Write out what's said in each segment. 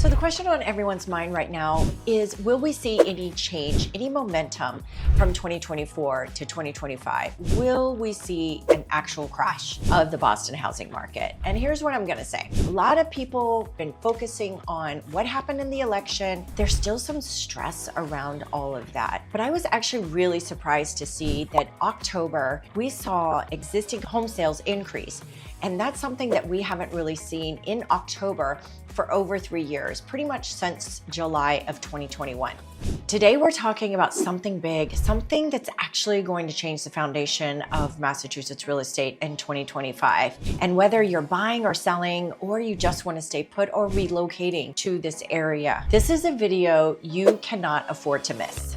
So the question on everyone's mind right now is, will we see any change, any momentum from 2024 to 2025? Will we see an actual crash of the Boston housing market? And here's what I'm gonna say. A lot of people have been focusing on what happened in the election. There's still some stress around all of that. But I was actually really surprised to see that October, we saw existing home sales increase. And that's something that we haven't really seen in October for over 3 years, pretty much since July of 2021. Today, we're talking about something big, something that's actually going to change the foundation of Massachusetts real estate in 2025. And whether you're buying or selling, or you just want to stay put or relocating to this area, this is a video you cannot afford to miss.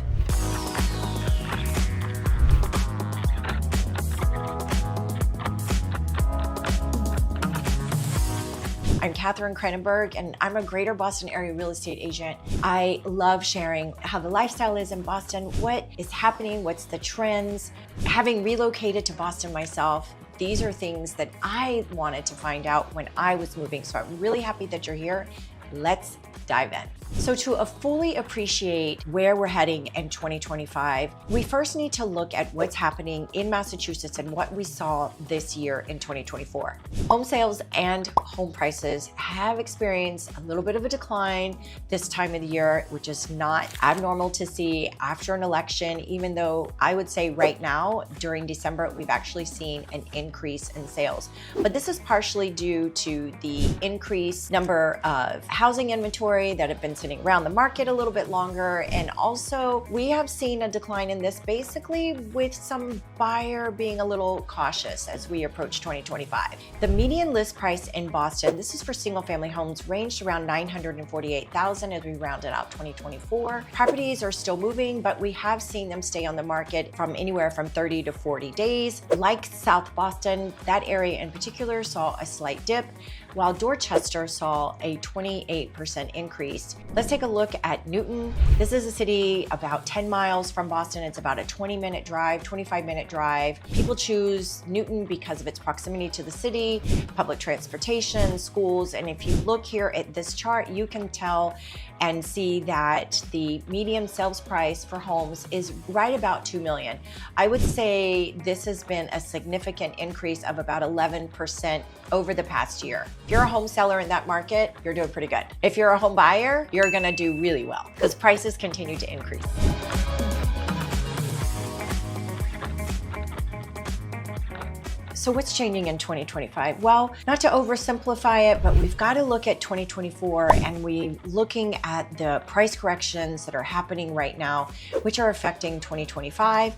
I'm Katherine Kranenburg, and I'm a greater Boston area real estate agent. I love sharing how the lifestyle is in Boston, what is happening, what's the trends. Having relocated to Boston myself, these are things that I wanted to find out when I was moving. So I'm really happy that you're here. Let's dive in. So to fully appreciate where we're heading in 2025, we first need to look at what's happening in Massachusetts and what we saw this year in 2024. Home sales and home prices have experienced a little bit of a decline this time of the year, which is not abnormal to see after an election, even though I would say right now, during December, we've actually seen an increase in sales. But this is partially due to the increased number of housing inventory that have been sitting around the market a little bit longer. And also we have seen a decline in this basically with some buyer being a little cautious as we approach 2025. The median list price in Boston, this is for single family homes, ranged around $948,000 as we rounded out 2024. Properties are still moving, but we have seen them stay on the market from anywhere from 30 to 40 days. Like South Boston, that area in particular saw a slight dip, while Dorchester saw a 28% increase. Let's take a look at Newton. This is a city about 10 miles from Boston. It's about a 20-minute drive, 25-minute drive. People choose Newton because of its proximity to the city, public transportation, schools. And if you look here at this chart, you can tell and see that the median sales price for homes is right about $2 million. I would say this has been a significant increase of about 11% over the past year. If you're a home seller in that market, you're doing pretty good. If you're a home buyer, you're gonna do really well because prices continue to increase. So what's changing in 2025? Well, not to oversimplify it, but we've got to look at 2024 and we're looking at the price corrections that are happening right now, which are affecting 2025.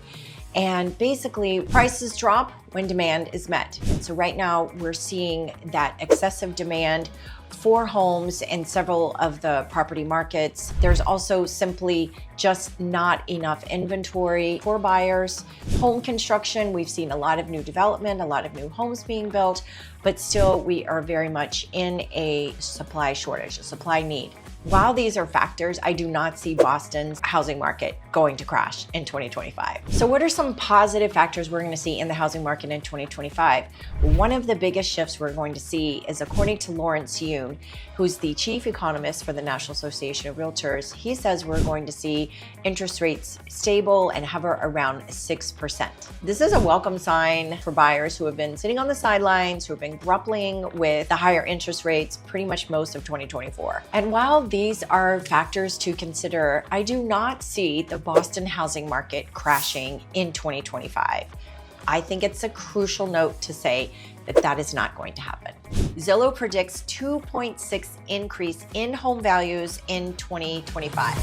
And basically, prices drop when demand is met. And so right now we're seeing that excessive demand for homes in several of the property markets. There's also simply just not enough inventory for buyers. Home construction, we've seen a lot of new development, a lot of new homes being built, but still we are very much in a supply shortage, a supply need. While these are factors, I do not see Boston's housing market going to crash in 2025. So what are some positive factors we're going to see in the housing market in 2025? One of the biggest shifts we're going to see is, according to Lawrence Yoon, who's the chief economist for the National Association of Realtors, he says we're going to see interest rates stable and hover around 6%. This is a welcome sign for buyers who have been sitting on the sidelines, who have been grappling with the higher interest rates pretty much most of 2024. And while these are factors to consider, I do not see the Boston housing market crashing in 2025. I think it's a crucial note to say that that is not going to happen. Zillow predicts 2.6 increase in home values in 2025.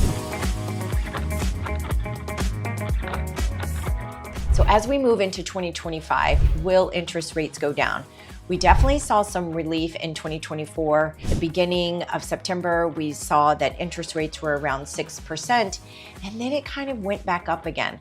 So as we move into 2025, will interest rates go down? We definitely saw some relief in 2024. The beginning of September, we saw that interest rates were around 6%, and then it kind of went back up again.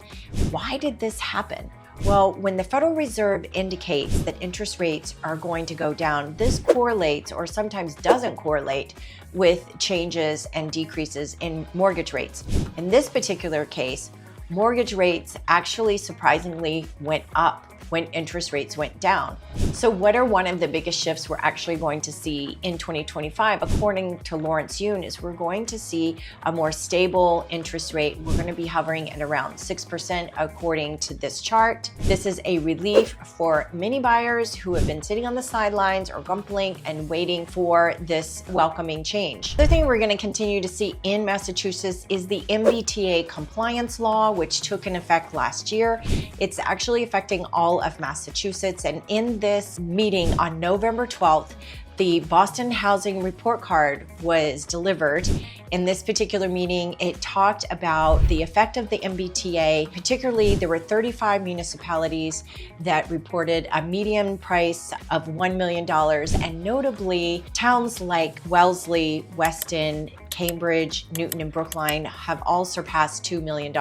Why did this happen? Well, when the Federal Reserve indicates that interest rates are going to go down, this correlates or sometimes doesn't correlate with changes and decreases in mortgage rates. In this particular case, mortgage rates actually surprisingly went up when interest rates went down. So what are one of the biggest shifts we're actually going to see in 2025? According to Lawrence Yun, is we're going to see a more stable interest rate. We're going to be hovering at around 6% according to this chart. This is a relief for many buyers who have been sitting on the sidelines or grumbling and waiting for this welcoming change. The other thing we're going to continue to see in Massachusetts is the MBTA compliance law, which took in effect last year. It's actually affecting all of Massachusetts, and in this meeting on November 12th, the Boston Housing Report Card was delivered. In this particular meeting, it talked about the effect of the MBTA. Particularly, there were 35 municipalities that reported a median price of $1 million, and notably, towns like Wellesley, Weston, Cambridge, Newton, and Brookline have all surpassed $2 million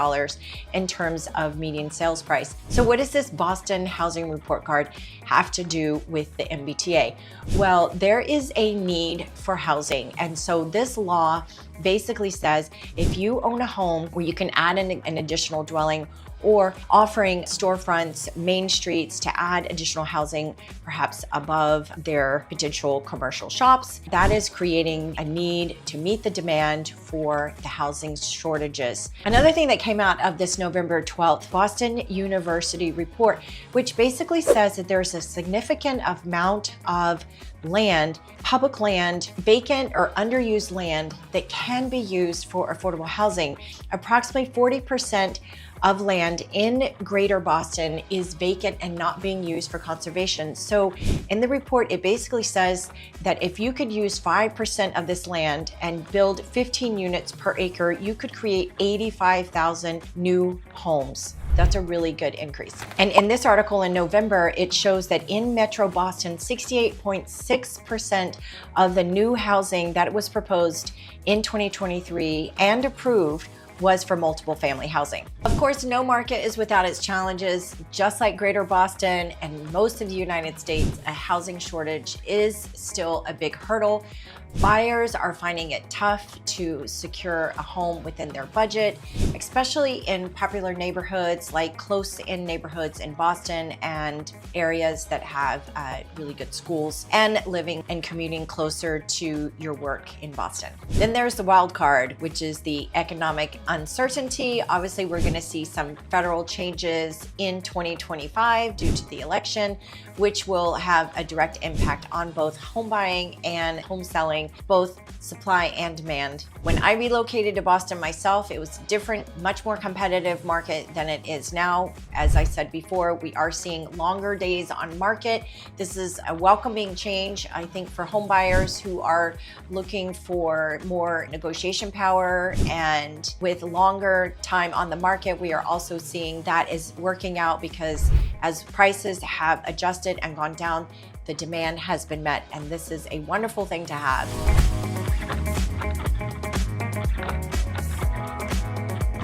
in terms of median sales price. So what does this Boston Housing Report Card have to do with the MBTA? Well, there is a need for housing. And so this law basically says if you own a home where you can add an additional dwelling, or offering storefronts, main streets to add additional housing, perhaps above their potential commercial shops, that is creating a need to meet the demand for the housing shortages. Another thing that came out of this November 12th Boston University report, which basically says that there's a significant amount of land, public land, vacant or underused land that can be used for affordable housing. Approximately 40% of land in Greater Boston is vacant and not being used for conservation. So in the report, it basically says that if you could use 5% of this land and build 15 units per acre, you could create 85,000 new homes. That's a really good increase. And in this article in November, it shows that in Metro Boston, 68.6% of the new housing that was proposed in 2023 and approved was for multiple family housing. Of course, no market is without its challenges. Just like Greater Boston and most of the United States, a housing shortage is still a big hurdle. Buyers are finding it tough to secure a home within their budget, especially in popular neighborhoods like close-in neighborhoods in Boston and areas that have really good schools, and living and commuting closer to your work in Boston. Then there's the wild card, which is the economic uncertainty. Obviously, we're going to see some federal changes in 2025 due to the election, which will have a direct impact on both home buying and home selling, both supply and demand. When I relocated to Boston myself, it was a different, much more competitive market than it is now. As I said before, we are seeing longer days on market. This is a welcoming change, I think, for home buyers who are looking for more negotiation power. And with longer time on the market, we are also seeing that is working out, because as prices have adjusted and gone down, the demand has been met, and this is a wonderful thing to have.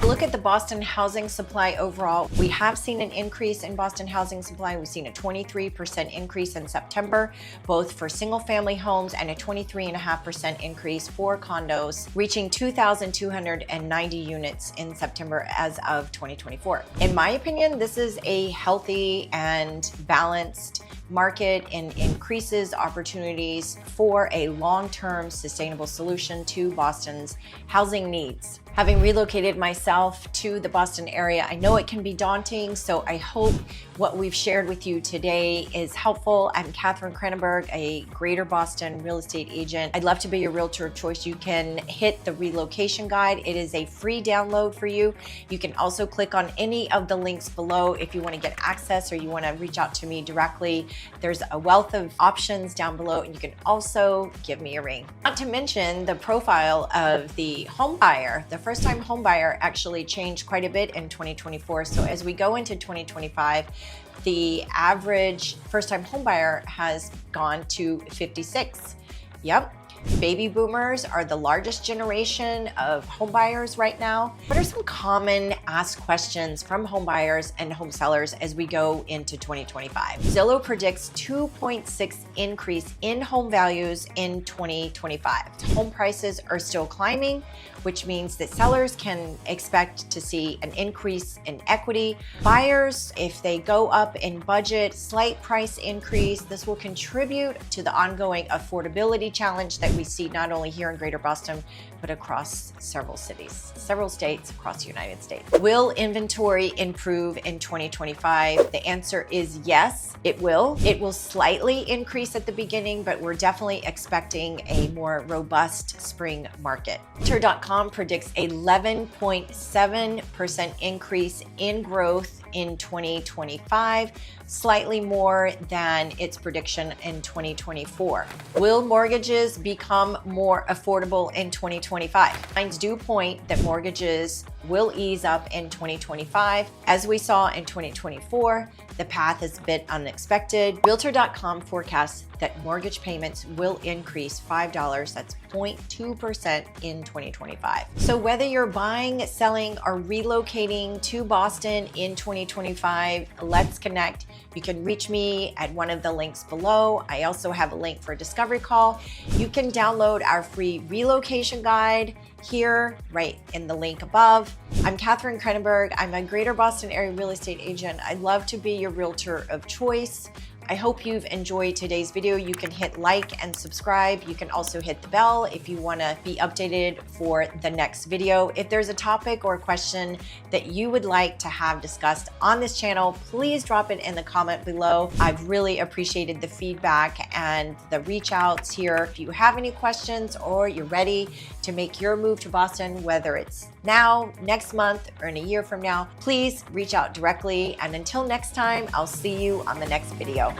Look at the Boston housing supply overall. We have seen an increase in Boston housing supply. We've seen a 23% increase in September, both for single family homes, and a 23.5% increase for condos, reaching 2,290 units in September as of 2024. In my opinion, this is a healthy and balanced market and increases opportunities for a long-term sustainable solution to Boston's housing needs. Having relocated myself to the Boston area, I know it can be daunting, so I hope what we've shared with you today is helpful. I'm Katherine Kranenburg, a Greater Boston real estate agent. I'd love to be your realtor of choice. You can hit the relocation guide. It is a free download for you. You can also click on any of the links below if you want to get access or you want to reach out to me directly. There's a wealth of options down below, and you can also give me a ring. Not to mention, the profile of the home buyer, the first-time home buyer, actually changed quite a bit in 2024. So as we go into 2025, the average first-time home buyer has gone to 56. Yep. Baby boomers are the largest generation of home buyers right now. What are some common asked questions from home buyers and home sellers as we go into 2025? Zillow predicts 2.6 increase in home values in 2025. Home prices are still climbing, which means that sellers can expect to see an increase in equity. Buyers, if they go up in budget, slight price increase, this will contribute to the ongoing affordability challenge that we see not only here in Greater Boston, but across several cities, several states across the United States. Will inventory improve in 2025? The answer is yes, it will. It will slightly increase at the beginning, but we're definitely expecting a more robust spring market. Realtor.com predicts 11.7% increase in growth in 2025, slightly more than its prediction in 2024. Will mortgages become more affordable in 2025? Signs do point that mortgages will ease up in 2025. As we saw in 2024, the path is a bit unexpected. Realtor.com forecasts that mortgage payments will increase $5, that's 0.2% in 2025. So whether you're buying, selling, or relocating to Boston in 2025, let's connect. You can reach me at one of the links below. I also have a link for a discovery call. You can download our free relocation guide here, right in the link above. I'm Katherine Kranenburg. I'm a Greater Boston area real estate agent. I'd love to be your realtor of choice. I hope you've enjoyed today's video. You can hit like and subscribe. You can also hit the bell if you want to be updated for the next video. If there's a topic or a question that you would like to have discussed on this channel, please drop it in the comment below. I've really appreciated the feedback and the reach outs here. If you have any questions or you're ready to make your move to Boston, whether it's now, next month, or in a year from now, please reach out directly. And until next time, I'll see you on the next video.